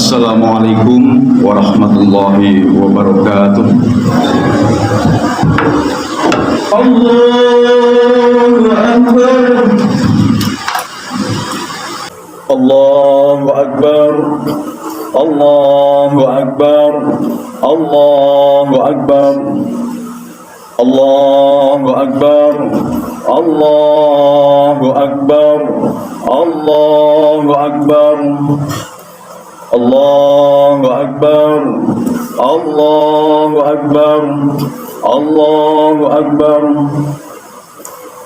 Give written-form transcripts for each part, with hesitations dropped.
Assalamualaikum warahmatullahi wabarakatuh. Allahu Akbar. Allahu Akbar. Allahu Akbar. Allahu Akbar. Allahu Akbar. Allahu Akbar. Allahu Akbar. Allahu Akbar. Allahu Akbar. Allahu Akbar.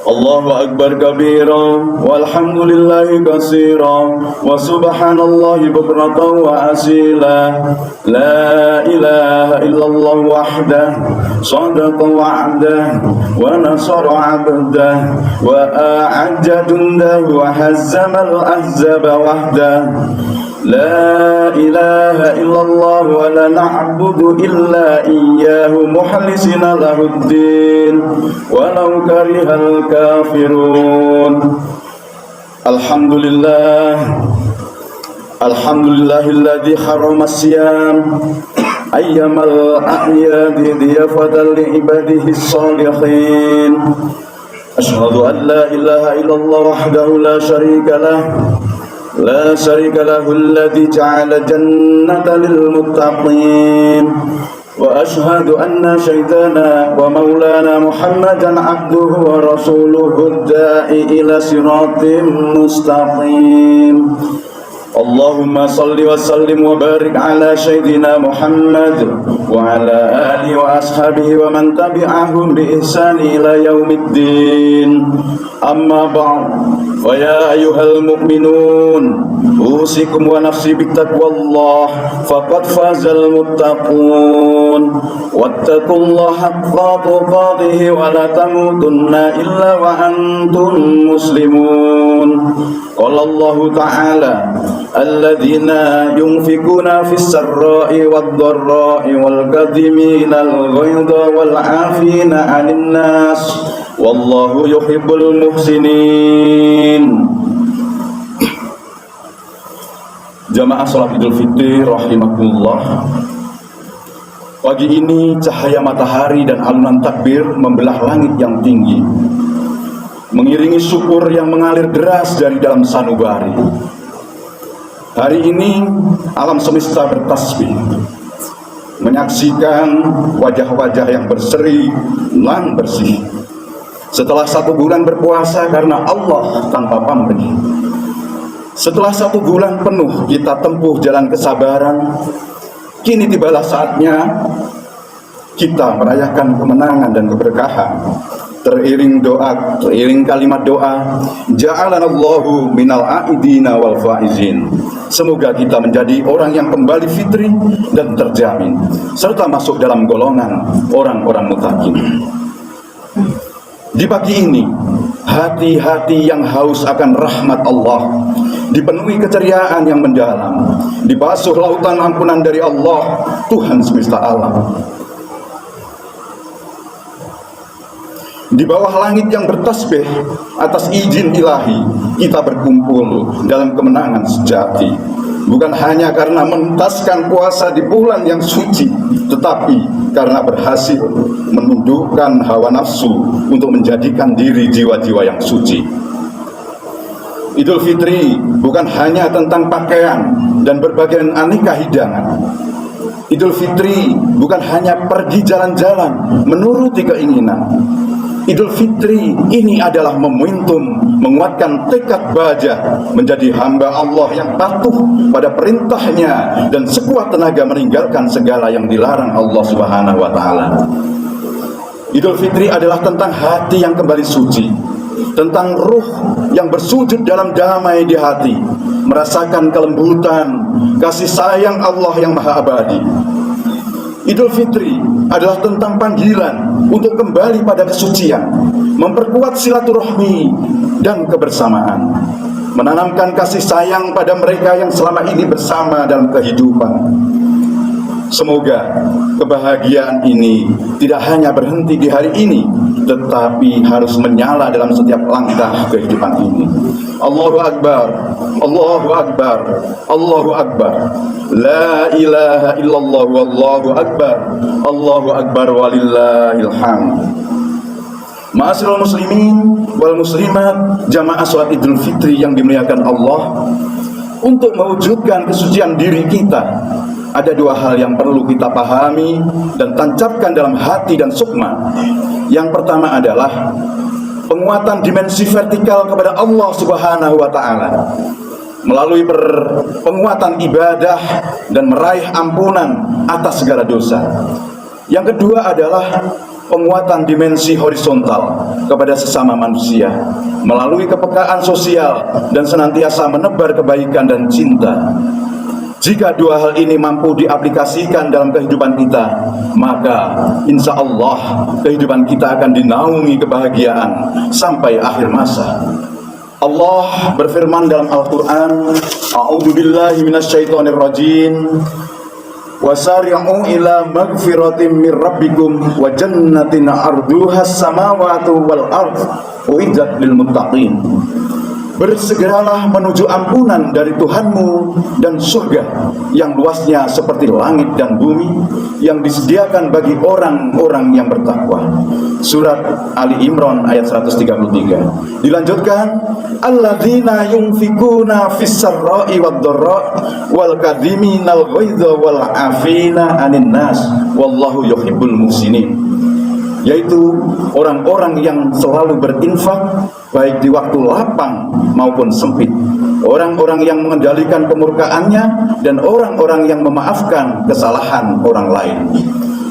Allahu Akbar kabira walhamdulillahi katsira wa subhanallahi bukratan wa asila. La ilaha illallah wahdah sadaqa wa'dah wa nasara 'abdah wa a'adda jundahu wa hazzama al-ahzaba wahdah. La ilaha illallah wa la na'budu illa iyyahu mukhlisina lahuddin walau karihal kafirun. Alhamdulillah. Alhamdulillahilladzi harrama as-siyam ayyamal a'yadi diyafatan li ibadihi as-salihin. Asyhadu an la ilaha illallah wahdahu la syarika lah. لا شريك له الذي جعل الجنة للمتقين وأشهد أن سيدنا ومولانا محمدا عبده ورسوله الداعي إلى صراط مستقيم. اللهم صل وسلم وبارك على سيدنا محمد وعلى آله وأصحابه ومن تبعهم بإحسان إلى يوم الدين. أما بعد فيا أيها المؤمنون أوصيكم ونفسي بتقوى الله فقد فاز المتقون واتقوا الله حق تقاته ولا تموتن إلا وأنتم مسلمون. قال الله تعالى الذين ينفقون في السراء والضراء والكاظمين الغيظ والعافين عن الناس والله يحب المحسنين. Jamaah salat Idul Fitri rahimakumullah. Pagi ini cahaya matahari dan alunan takbir membelah langit yang tinggi, mengiringi syukur yang mengalir deras dari dalam sanubari. Hari ini alam semesta bertasbih, menyaksikan wajah-wajah yang berseri lan bersih. Setelah 1 bulan berpuasa karena Allah tanpa pamrih, setelah 1 bulan penuh kita tempuh jalan kesabaran, kini tibalah saatnya kita merayakan kemenangan dan keberkahan. Teriring doa, teriring kalimat doa, ja'alanallahu minal a'idina wal faizin. Semoga kita menjadi orang yang kembali fitri dan terjamin, serta masuk dalam golongan orang-orang muttaqin. Di pagi ini, hati-hati yang haus akan rahmat Allah dipenuhi keceriaan yang mendalam, dibasuh lautan ampunan dari Allah, Tuhan semesta alam. Di bawah langit yang bertasbih atas izin ilahi, kita berkumpul dalam kemenangan sejati. Bukan hanya karena menuntaskan puasa di bulan yang suci, tetapi karena berhasil menundukkan hawa nafsu untuk menjadikan diri jiwa-jiwa yang suci. Idul Fitri bukan hanya tentang pakaian dan berbagai aneka hidangan. Idul Fitri bukan hanya pergi jalan-jalan menuruti keinginan. Idul Fitri ini adalah momentum menguatkan tekad baja menjadi hamba Allah yang patuh pada perintahnya dan sekuat tenaga meninggalkan segala yang dilarang Allah Subhanahu wa Ta'ala. Idul Fitri adalah tentang hati yang kembali suci, tentang ruh yang bersujud dalam damai di hati, merasakan kelembutan kasih sayang Allah yang maha abadi. Idul Fitri adalah tentang panggilan untuk kembali pada kesucian, memperkuat silaturahmi dan kebersamaan, menanamkan kasih sayang pada mereka yang selama ini bersama dalam kehidupan. Semoga kebahagiaan ini tidak hanya berhenti di hari ini, tetapi harus menyala dalam setiap langkah kehidupan ini. Allahu Akbar, Allahu Akbar, Allahu Akbar. La ilaha illallah wallahu akbar. Allahu Akbar walillahil hamd. Ma'asyiral muslimin wal muslimat, jamaah salat Idul Fitri yang dimuliakan Allah, untuk mewujudkan kesucian diri kita, ada dua hal yang perlu kita pahami dan tancapkan dalam hati dan sukma. Yang pertama adalah penguatan dimensi vertikal kepada Allah Subhanahu wa Ta'ala melalui penguatan ibadah dan meraih ampunan atas segala dosa. Yang kedua adalah penguatan dimensi horizontal kepada sesama manusia melalui kepekaan sosial dan senantiasa menebar kebaikan dan cinta. Jika dua hal ini mampu diaplikasikan dalam kehidupan kita, maka insya Allah kehidupan kita akan dinaungi kebahagiaan sampai akhir masa. Allah berfirman dalam Al-Quran, A'udzubillahi minasyaitonirrajim, wasari'u ila magfiratin min rabbikum wa jannatin arduhas samawatu wal ard uiddat lil muttaqin. Bersegeralah menuju ampunan dari Tuhanmu dan surga yang luasnya seperti langit dan bumi, yang disediakan bagi orang-orang yang bertakwa. Surat Ali Imran ayat 133. Dilanjutkan, alladzina yunfikuna fis sarra'i wad dharra wal kadhiminal ghaidha wal afina 'anil nas wallahu yuhibbul muhsinin. Yaitu orang-orang yang selalu berinfak baik di waktu lapang maupun sempit, orang-orang yang mengendalikan kemurkaannya, dan orang-orang yang memaafkan kesalahan orang lain.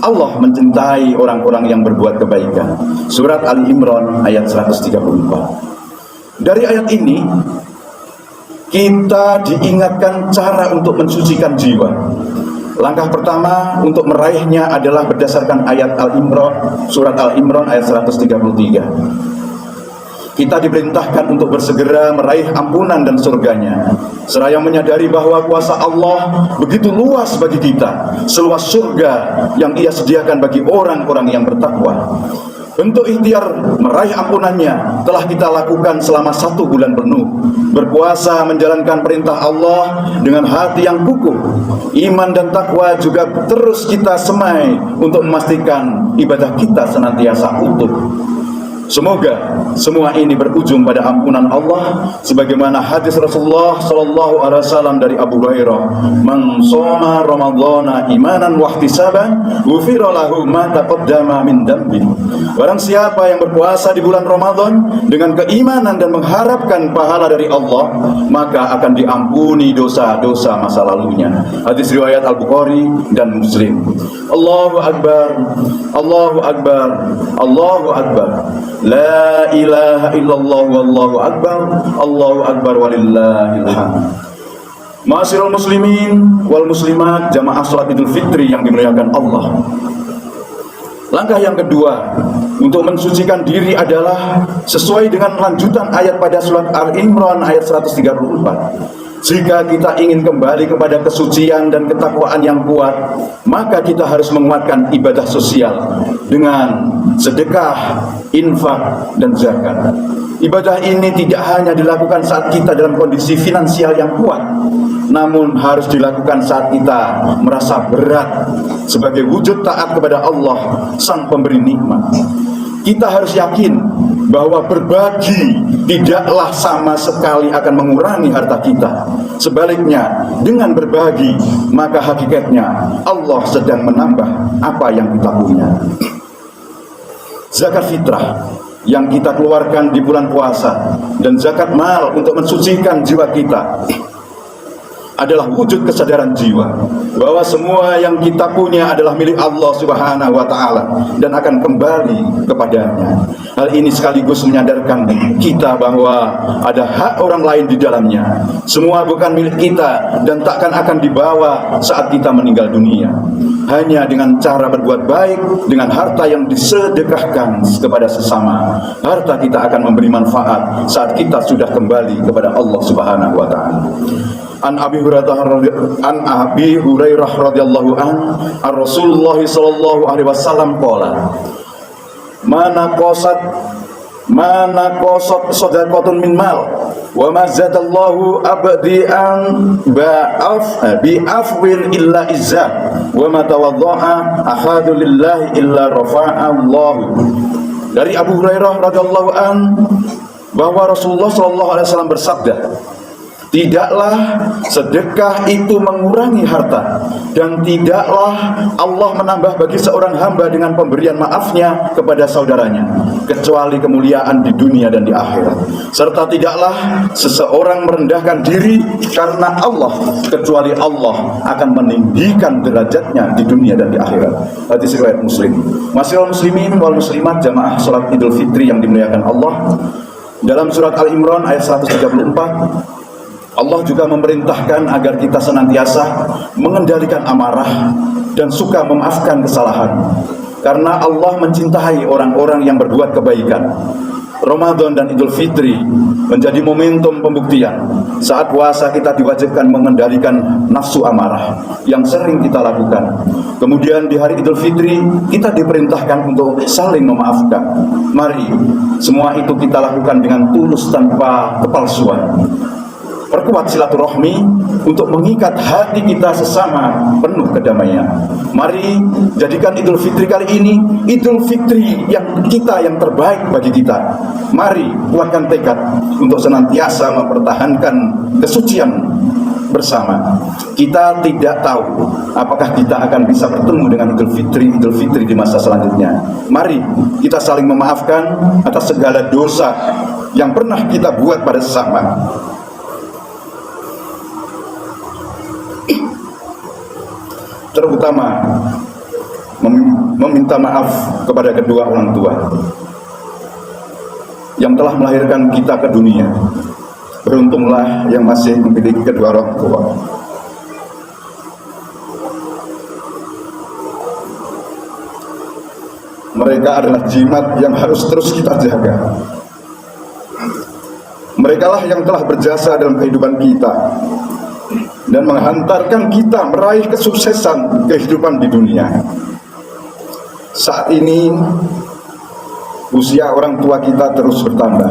Allah mencintai orang-orang yang berbuat kebaikan. Surat Ali Imran ayat 134. Dari ayat ini kita diingatkan cara untuk mensucikan jiwa. Langkah pertama untuk meraihnya adalah berdasarkan ayat Al-Imran, surat Al-Imran ayat 133. Kita diperintahkan untuk bersegera meraih ampunan dan surganya, seraya menyadari bahwa kuasa Allah begitu luas bagi kita, seluas surga yang Ia sediakan bagi orang-orang yang bertakwa. Bentuk ikhtiar meraih ampunannya telah kita lakukan selama 1 bulan penuh, berpuasa menjalankan perintah Allah dengan hati yang kukuh. Iman dan takwa juga terus kita semai untuk memastikan ibadah kita senantiasa utuh. Semoga semua ini berujung pada ampunan Allah, sebagaimana hadis Rasulullah sallallahu alaihi wasallam dari Abu Hurairah, "Man shoma ramadhana imanan wa ihtisaban, ghufira lahu ma taqaddama min dhanbi." Barang siapa yang berpuasa di bulan Ramadan dengan keimanan dan mengharapkan pahala dari Allah, maka akan diampuni dosa-dosa masa lalunya. Hadis riwayat Al-Bukhari dan Muslim. Allahu Akbar, Allahu Akbar, Allahu Akbar. La ilaha illallah wallahu akbar, Allahu akbar walillahil hamd. Ma'asyiral muslimin wal muslimat, jamaah salat Idul Fitri yang dimuliakan Allah. Langkah yang kedua untuk mensucikan diri adalah sesuai dengan lanjutan ayat pada surat Al-Imran ayat 134. Jika kita ingin kembali kepada kesucian dan ketakwaan yang kuat, maka kita harus menguatkan ibadah sosial dengan sedekah, infak, dan zakat. Ibadah ini tidak hanya dilakukan saat kita dalam kondisi finansial yang kuat, namun harus dilakukan saat kita merasa berat sebagai wujud taat kepada Allah, Sang Pemberi nikmat. Kita harus yakin bahwa berbagi tidaklah sama sekali akan mengurangi harta kita. Sebaliknya, dengan berbagi, maka hakikatnya Allah sedang menambah apa yang kita punya. Zakat fitrah yang kita keluarkan di bulan puasa dan zakat mal untuk mensucikan jiwa kita adalah wujud kesadaran jiwa bahwa semua yang kita punya adalah milik Allah Subhanahu wa Ta'ala dan akan kembali kepadanya. Hal ini sekaligus menyadarkan kita bahwa ada hak orang lain di dalamnya. Semua bukan milik kita dan takkan akan dibawa saat kita meninggal dunia. Hanya dengan cara berbuat baik dengan harta yang disedekahkan kepada sesama, harta kita akan memberi manfaat saat kita sudah kembali kepada Allah Subhanahu wa Ta'ala. An Abi Hurairah radhiyallahu an Rasulullah sallallahu alaihi wasallam qala mana qasat sadaqatun min mal wa ma zadallahu abdi'an bi'afwin illa izzah wa ma tawadda'a ahadu lillahi illa rafa'allahu. Dari Abu Hurairah radhiyallahu an bahwa Rasulullah sallallahu alaihi wasallam bersabda, tidaklah sedekah itu mengurangi harta, dan tidaklah Allah menambah bagi seorang hamba dengan pemberian maafnya kepada saudaranya, kecuali kemuliaan di dunia dan di akhirat. Serta tidaklah seseorang merendahkan diri karena Allah, kecuali Allah akan meninggikan derajatnya di dunia dan di akhirat. Hadis riwayat Muslim. Masyaallah muslimin wal muslimat jamaah salat Idul Fitri yang dimuliakan Allah, dalam surat Al-Imran ayat 134 Allah juga memerintahkan agar kita senantiasa mengendalikan amarah dan suka memaafkan kesalahan, karena Allah mencintai orang-orang yang berbuat kebaikan. Ramadan dan Idul Fitri menjadi momentum pembuktian. Saat puasa kita diwajibkan mengendalikan nafsu amarah yang sering kita lakukan. Kemudian di hari Idul Fitri kita diperintahkan untuk saling memaafkan. Mari semua itu kita lakukan dengan tulus tanpa kepalsuan. Perkuat silaturahmi untuk mengikat hati kita sesama penuh kedamaian. Mari jadikan Idul Fitri kali ini Idul Fitri yang terbaik bagi kita. Mari kuatkan tekad untuk senantiasa mempertahankan kesucian bersama. Kita tidak tahu apakah kita akan bisa bertemu dengan Idul Fitri di masa selanjutnya. Mari kita saling memaafkan atas segala dosa yang pernah kita buat pada sesama. Terutama meminta maaf kepada kedua orang tua yang telah melahirkan kita ke dunia. Beruntunglah yang masih memiliki kedua orang tua. Mereka adalah jimat yang harus terus kita jaga. Merekalah yang telah berjasa dalam kehidupan kita dan menghantarkan kita meraih kesuksesan kehidupan di dunia. Saat ini usia orang tua kita terus bertambah.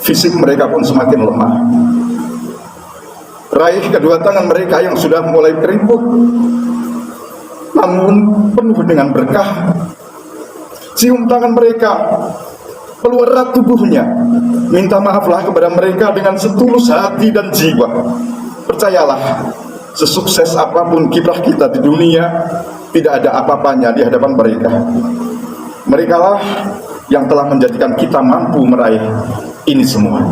Fisik mereka pun semakin lemah. Raih kedua tangan mereka yang sudah mulai keriput, namun penuh dengan berkah. Cium tangan mereka, peluk erat tubuhnya. Minta maaflah kepada mereka dengan setulus hati dan jiwa. Percayalah, sesukses apapun kiprah kita di dunia, tidak ada apa-apanya di hadapan mereka. Merekalah yang telah menjadikan kita mampu meraih ini semua.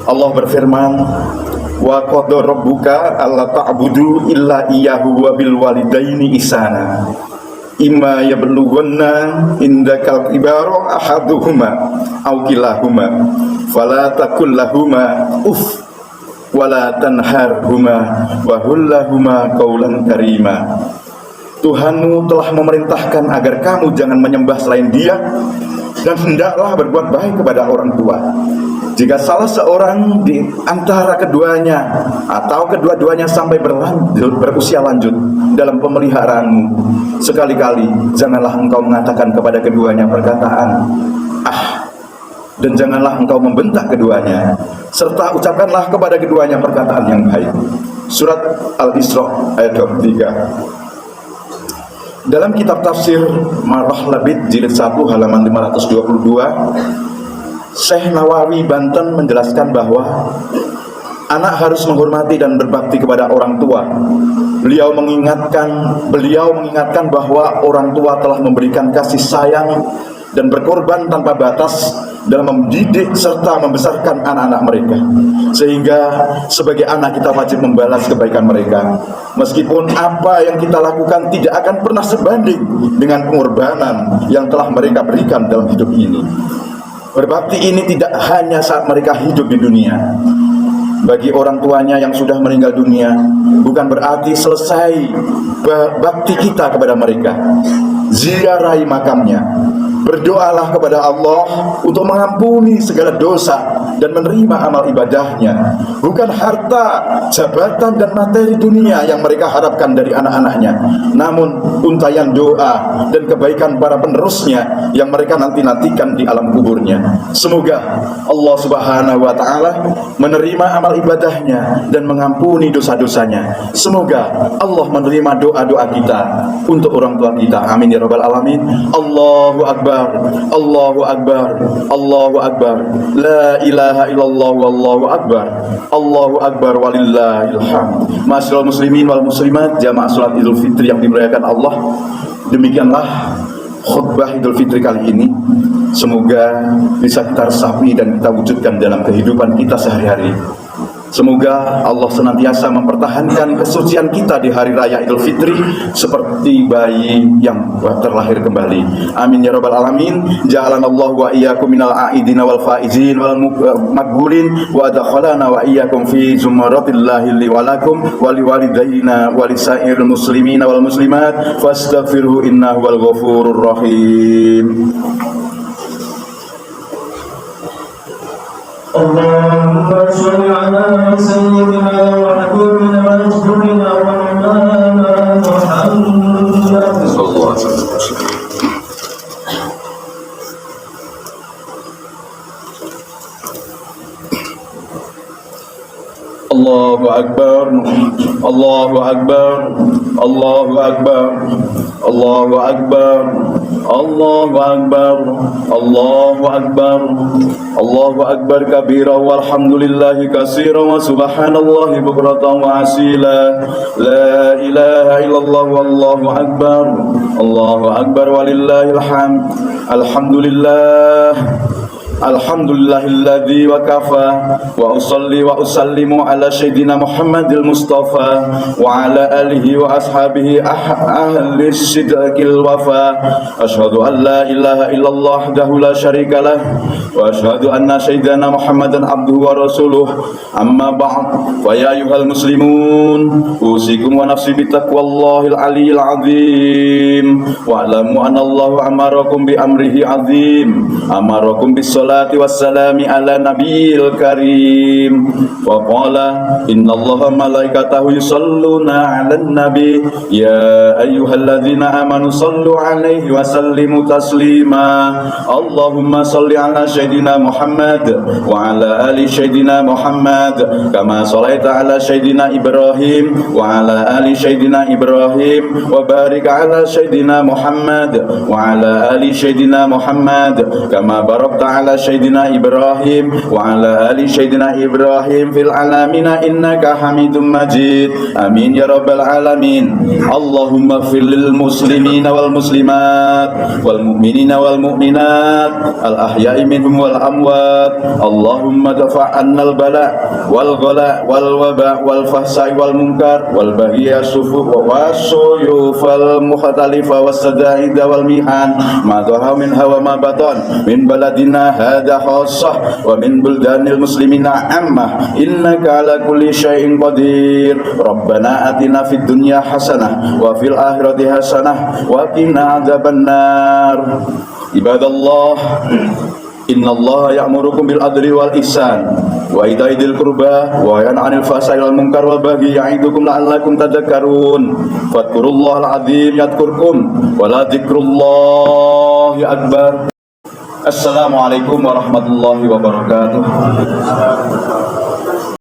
Allah berfirman, wa qada rabbuka alla ta'budu illa iyyahu wa bil walidaini ihsana. Imma yablughanna indakal kibara ahaduhuma aw kilahuma fala taqul lahumā uff wala tanharhuma wa hullahuma qaulan karima. Tuhanmu telah memerintahkan agar kamu jangan menyembah selain Dia, dan hendaklah berbuat baik kepada orang tua. Jika salah seorang di antara keduanya atau kedua-duanya sampai berusia lanjut dalam pemeliharaanmu, sekali-kali janganlah engkau mengatakan kepada keduanya perkataan "ah", dan janganlah engkau membentak keduanya, serta ucapkanlah kepada keduanya perkataan yang baik. Surat Al-Isra ayat 23. Dalam kitab tafsir Marah Labid jilid 1 halaman 522, Syekh Nawawi Banten menjelaskan bahwa anak harus menghormati dan berbakti kepada orang tua. Beliau mengingatkan bahwa orang tua telah memberikan kasih sayang dan berkorban tanpa batas dalam mendidik serta membesarkan anak-anak mereka, sehingga sebagai anak kita wajib membalas kebaikan mereka, meskipun apa yang kita lakukan tidak akan pernah sebanding dengan pengorbanan yang telah mereka berikan dalam hidup ini. Berbakti ini tidak hanya saat mereka hidup di dunia. Bagi orang tuanya yang sudah meninggal dunia, bukan berarti selesai bakti kita kepada mereka. Ziarahi makamnya, Berdoalah kepada Allah untuk mengampuni segala dosa dan menerima amal ibadahnya. Bukan harta, jabatan, dan materi dunia yang mereka harapkan dari anak-anaknya, namun untayan doa dan kebaikan para penerusnya yang mereka nanti-nantikan di alam kuburnya. Semoga Allah Subhanahu wa Ta'ala menerima amal ibadahnya dan mengampuni dosa-dosanya. Semoga Allah menerima doa-doa kita untuk orang tua kita. Amin ya rabbal alamin. Allahu Akbar, Allahu Akbar, Allahu Akbar, la ilaha illallah wallahu akbar, Allahu Akbar walillahil hamd. Ma'asyiral muslimin wal muslimat, jamaah salat Idul Fitri yang dimuliakan Allah, demikianlah khutbah Idul Fitri kali ini. Semoga bisa kita resapi dan kita wujudkan dalam kehidupan kita sehari-hari. Semoga Allah senantiasa mempertahankan kesucian kita di hari raya Idul Fitri seperti bayi yang terlahir kembali. Amin ya rabbal alamin. Ja'alanallahu wa iyyakum minal a'idina wal faizin wal maqbulin wa adkhalana wa iyyakum fi zumratillahi li walakum wa liwalidayna wa lisairil muslimina wal muslimat fastaghfiruhu innahu wal ghafurur rahim. اللهم صل على سيدنا وحبيبنا ورسولنا ومولانا محمد صلى الله عليه وسلم. Allahu Akbar, Allahu Akbar, Allahu Akbar, Allahu Akbar, Allahu Akbar, Allahu Akbar, Allahu Akbar kabira walhamdulillahi katsira wa subhanallahi bukratan wa asila. La ilaha illallah wallahu akbar, Allahu Akbar walillahil hamd. Alhamdulillah, alhamdulillahilladzi wa kafa wa usalli wa usallimu ala sayyidina Muhammadil Mustafa wa ala alihi wa ashabihi ahli sidqil wafa. Asyhadu an la ilaha illallah wahdahu la syarikalah wa asyhadu anna sayyidina Muhammadan abduhu wa rasuluh. Amma ba'd, fa ya ayyuhal muslimun, usikum wa nafsi bitaqwallahil aliyyil azim wa alamu anna Allah amarakum bi amrihi azim, amarakum bis salati wassalami ala nabiyil karim wa qala innallaha malaikatahu yusalluna 'alan nabi ya ayyuhalladzina amanu sallu 'alaihi wa sallimu taslima. Allahumma salli 'ala sayyidina Muhammad wa 'ala ali sayyidina Muhammad kama shallaita 'ala sayyidina Ibrahim wa 'ala ali sayyidina Ibrahim wa barik 'ala sayyidina Muhammad wa 'ala ali sayyidina Muhammad kama barakta 'ala sayyidina Ibrahim wa ala ali sayyidina Ibrahim fil alamina innaka Hamidum Majid. Amin ya rabbal alamin. Allahumma fil lil muslimina wal muslimat wal mu'minina wal mu'minat al ahya'i minhum wal amwat. Allahumma dafa'anna al bala wal ghala wal waba wal fahsai wal munkar wal baghiya sufu wa suyuf al mukhtalifa was sadaida wal mihan ma dhahara min hawa ma batan min baladina hada khassah wa min buldanil muslimina ammah innaka ala kulli syai'in qadir. Rabbana atina fid dunya hasanah wa fil akhirati hasanah wa qina adzabannar. Ibadallah, innallaha ya'murukum bil adli wal ihsan wa ita'i dzil qurba wa yanha 'anil fahsai wal munkar wal baghi ya'idukum la'allakum tadhakkarun. Fadhkurullahal 'azim yadhkurkum wa la dzikrullahi akbar. Assalamualaikum warahmatullahi wabarakatuh.